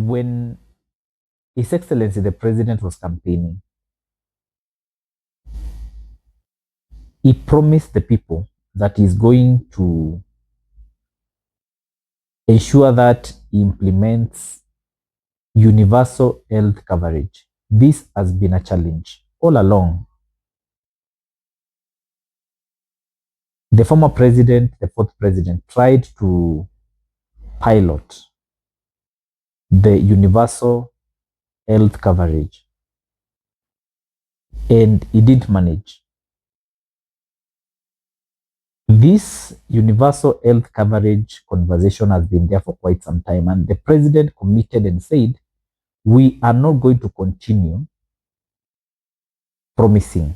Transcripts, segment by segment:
when His Excellency the President was campaigning, he promised the people that he's going to ensure that he implements universal health coverage. This has been a challenge all along. The former president, the fourth president, tried to pilot the universal health coverage, and he didn't manage. This universal health coverage conversation has been there for quite some time, and the president committed and said, we are not going to continue promising.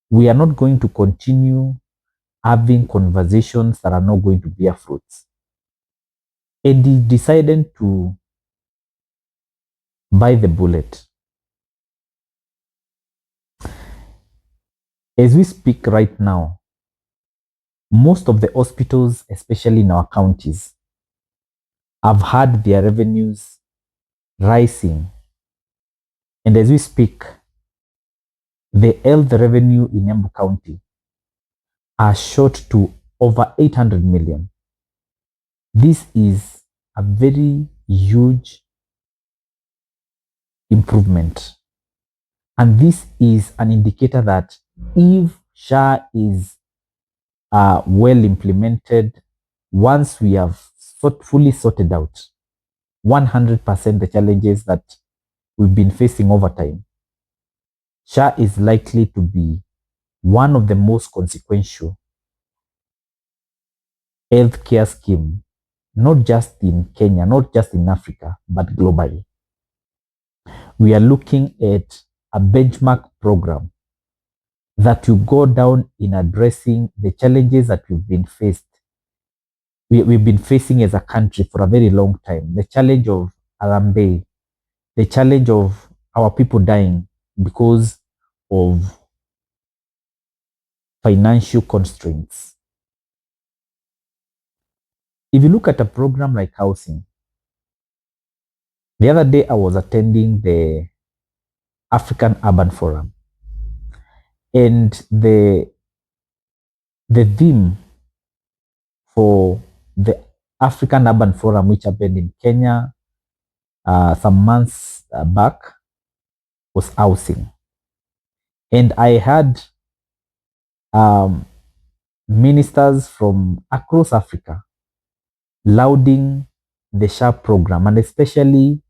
We are not going to continue having conversations that are not going to bear fruits. And he decided to bite the bullet. As we speak right now, most of the hospitals, especially in our counties, have had their revenues rising. And as we speak, the health revenue in Embu County are shot to over 800 million. This is a very huge improvement. And this is an indicator that if SHA is well implemented, once we have fully sorted out 100% the challenges that we've been facing over time, SHA is likely to be one of the most consequential healthcare scheme, not just in Kenya, not just in Africa, but globally. We are looking at a benchmark program that will go down in addressing the challenges that we've been facing as a country for a very long time. The challenge of Harambee, the challenge of our people dying because of financial constraints. If you look at a program like housing, the other day I was attending the African Urban Forum, and the theme for the African Urban Forum, which happened in Kenya some months back, was housing. And I had ministers from across Africa lauding the SHA program, and especially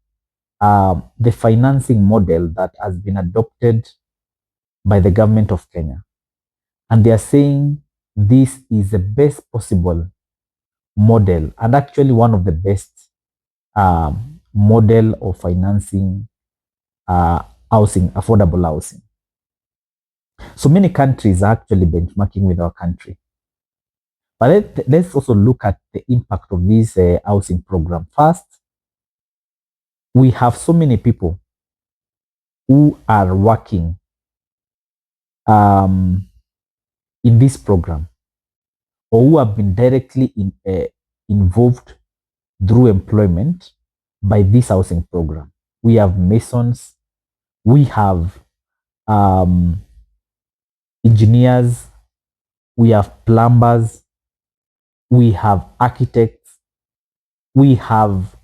the financing model that has been adopted by the government of Kenya. And they are saying this is the best possible model, and actually one of the best model of financing housing, affordable housing. So many countries are actually benchmarking with our country. But let's also look at the impact of this housing program. First, we have so many people who are working in this program, or who have been directly involved through employment by this housing program. We have masons, we have engineers, we have plumbers, we have architects, we have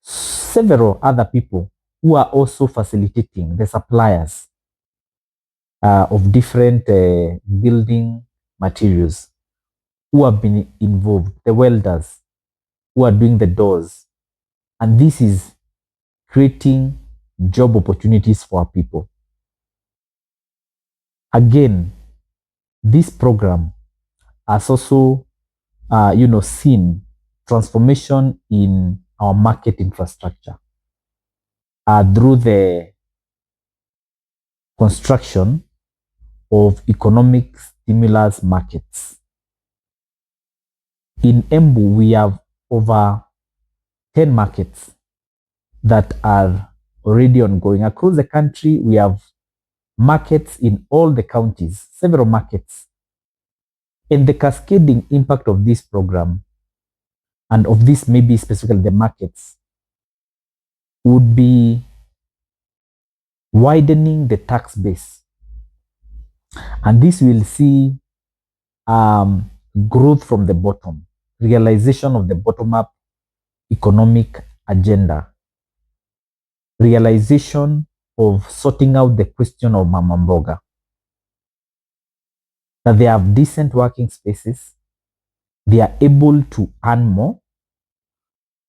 several other people who are also facilitating the suppliers of different building materials, who have been involved, the welders who are doing the doors. And this is creating job opportunities for our people. Again, this program has also seen transformation in our market infrastructure through the construction of economic stimulus markets. In Embu, we have over 10 markets that are already ongoing. Across the country, we have markets in all the counties, several markets. And the cascading impact of this program, and of this maybe specifically the markets, would be widening the tax base. And this will see growth from the bottom, realization of the bottom-up economic agenda, realization of sorting out the question of mama mboga, that they have decent working spaces, they are able to earn more,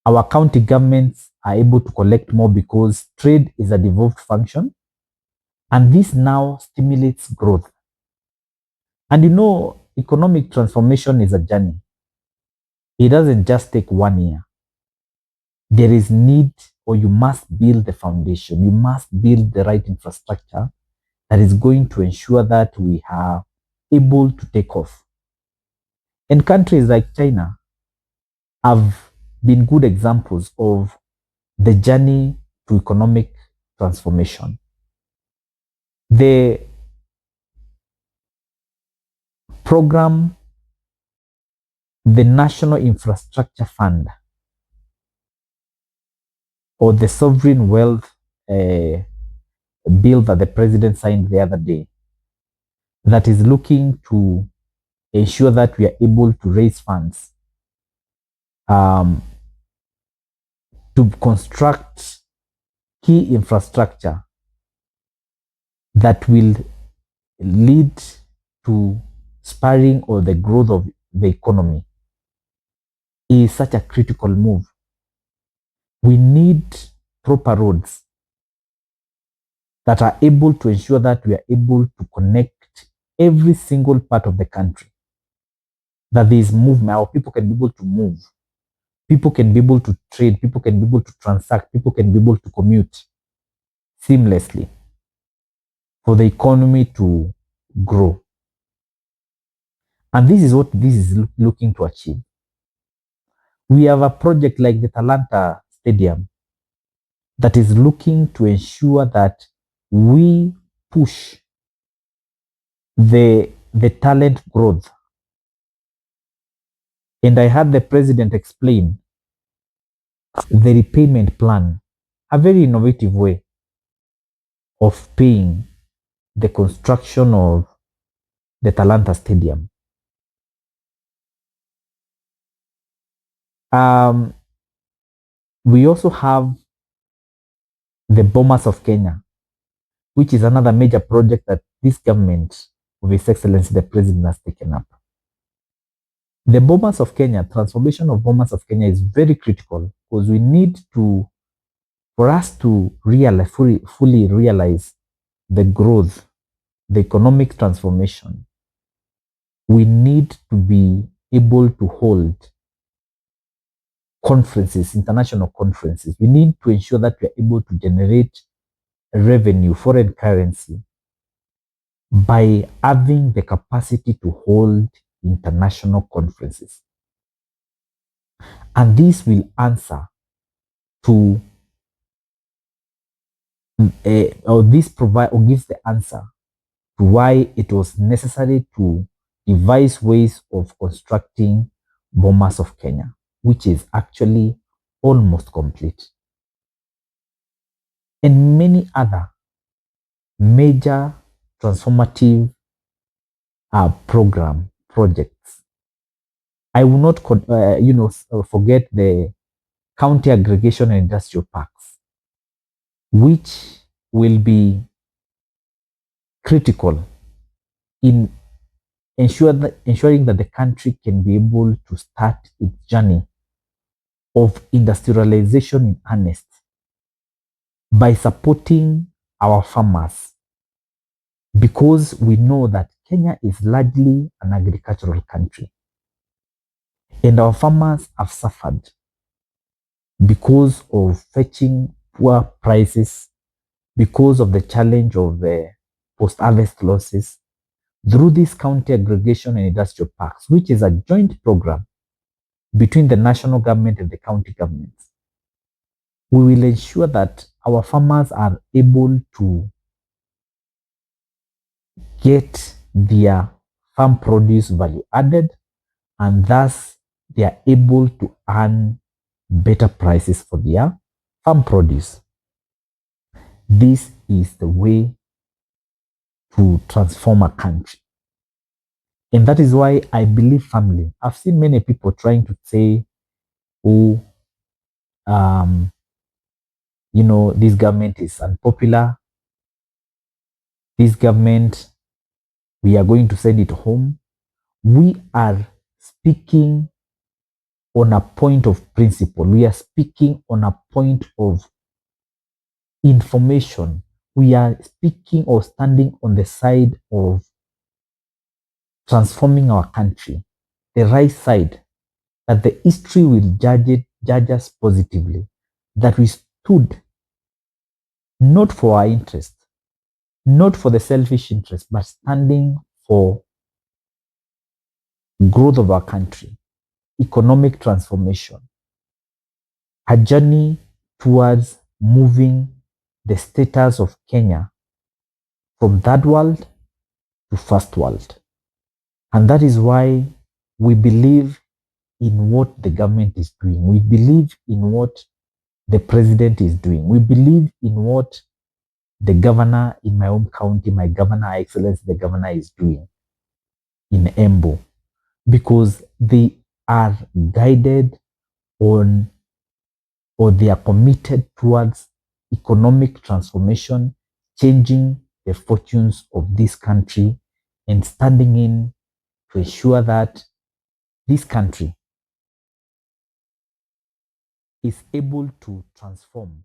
our county governments are able to collect more because trade is a devolved function, and this now stimulates growth. And you know, economic transformation is a journey. It doesn't just take 1 year. There is need, or you must build the foundation. You must build the right infrastructure that is going to ensure that we are able to take off. And countries like China have been good examples of the journey to economic transformation. The program, the National Infrastructure Fund, or the Sovereign Wealth bill that the president signed the other day, that is looking to ensure that we are able to raise funds to construct key infrastructure that will lead to spurring or the growth of the economy, is such a critical move. We need proper roads that are able to ensure that we are able to connect every single part of the country, that there is movement, our people can be able to move, people can be able to trade, people can be able to transact, people can be able to commute seamlessly for the economy to grow. And this is what this is looking to achieve. We have a project like the Talanta Stadium that is looking to ensure that we push the talent growth. And I had the president explain the repayment plan, a very innovative way of paying the construction of the Talanta Stadium. We also have the Bomas of Kenya, which is another major project that this government of His Excellency the President has taken up. The Bomas of Kenya, transformation of Bomas of Kenya is very critical because we need to, for us to fully realize the growth, the economic transformation, we need to be able to hold conferences, international conferences. We need to ensure that we are able to generate revenue, foreign currency, by having the capacity to hold international conferences. And this will answer to, or this provide or gives the answer to why it was necessary to devise ways of constructing Bomas of Kenya, which is actually almost complete. And many other major transformative projects. I will not forget the county aggregation and industrial parks, which will be critical in ensuring that the country can be able to start its journey of industrialization in earnest by supporting our farmers, because we know that Kenya is largely an agricultural country and our farmers have suffered because of fetching poor prices, because of the challenge of the post-harvest losses. Through this county aggregation and industrial parks, which is a joint program between the national government and the county governments, we will ensure that our farmers are able to get their farm produce value added, and thus they are able to earn better prices for their farm produce. This is the way to transform a country. And that is why I believe family. I've seen many people trying to say, oh, um, this government is unpopular. This government, we are going to send it home. We are speaking on a point of principle. We are speaking on a point of information. We are speaking or standing on the side of transforming our country, the right side, that the history will judge us positively, that we stood not for our interest, not for the selfish interest, but standing for growth of our country, economic transformation, a journey towards moving the status of Kenya from third world to first world. And that is why we believe in what the government is doing. We believe in what the president is doing. We believe in what the governor in my own county, my governor excellence, the governor is doing in Embu, because they are guided on, or they are committed towards economic transformation, changing the fortunes of this country and standing in to ensure that this country is able to transform